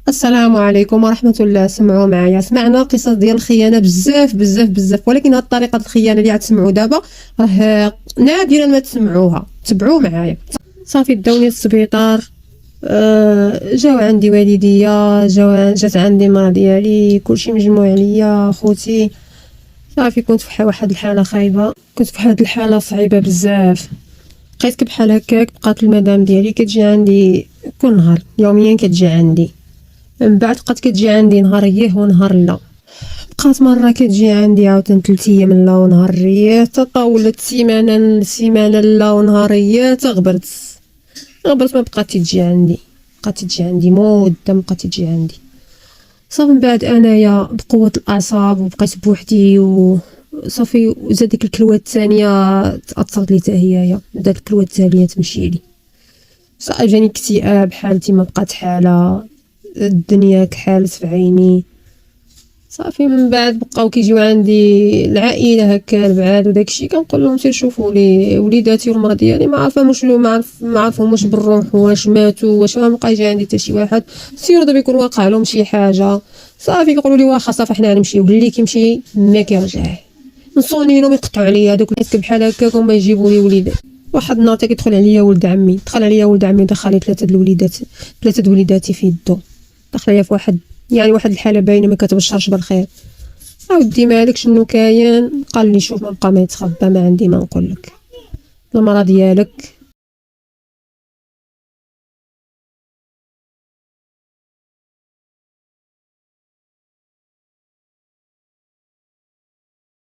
السلام عليكم ورحمة الله. سمعوا معايا، سمعنا قصص ديال الخيانة بزاف بزاف بزاف، ولكن هاد طريقة الخيانة اللي غتسمعوا دابا راه نادرا ما تسمعوها. تبعوا معايا. صافي داوني للسبيطار، جاو عندي والديا، جات عندي مرا ديالي، كلشي مجموع عليا، خوتي. صافي كنت في واحد الحالة خايبة، كنت في واحد الحالة صعيبة بزاف. بقيت بحال هكاك، بقات المدام ديالي كتجي عندي كل نهار، يوميا كتجي عندي. من بعد بقات كتجي عندي نهار ريه ونهار لا. بقات مره كتجي عندي عاوتاني 3 ايام لا ونهار ريه، تطاولت سيمانه لا ونهار ريه، تغبرت ما بقات تجي عندي. بقات تجي عندي مده، ما بقات تجي عندي. صافي من بعد انايا بقوه الاعصاب وبقيت بوحدي صافي. زاد ديك الكلوه الثانيه تاثرت لي حتى هي، بدات الكلوه الثانيه تمشي لي. صافي جاني اكتئاب، حالتي ما بقات حاله، الدنيا كحالت في عيني. صافي من بعد بقاو كيجيو عندي العائله هكا البعاد وداكشي، كنقول لهم سير شوفوا لي وليداتي والمرا ديالي، ما عارفه ما عارفهم واش بالروح واش ماتوا واش، ما بقى يجي عندي حتى شي واحد. سيروا دابا يكون واقع لهم شي حاجه. صافي كيقولوا لي واخا صافي حنا غنمشيو، اللي كيمشي ما كيرجع. نصوني لهم يقطعوا عليا هذوك الناس بحال هكاك وما يجيبوا لي وليدات. واحد النهار تا كيدخل عليا ولد عمي، دخل عليا ولد عمي دخل لي ثلاثه د وليداتي في يدو. دخل ليا في واحد الحاله باينه ما كتبشرش بالخير. اودي مالك شنو كاين؟ قال لي شوف، ما بقى ما يتخبى، ما عندي ما نقول لك. المرا ديالك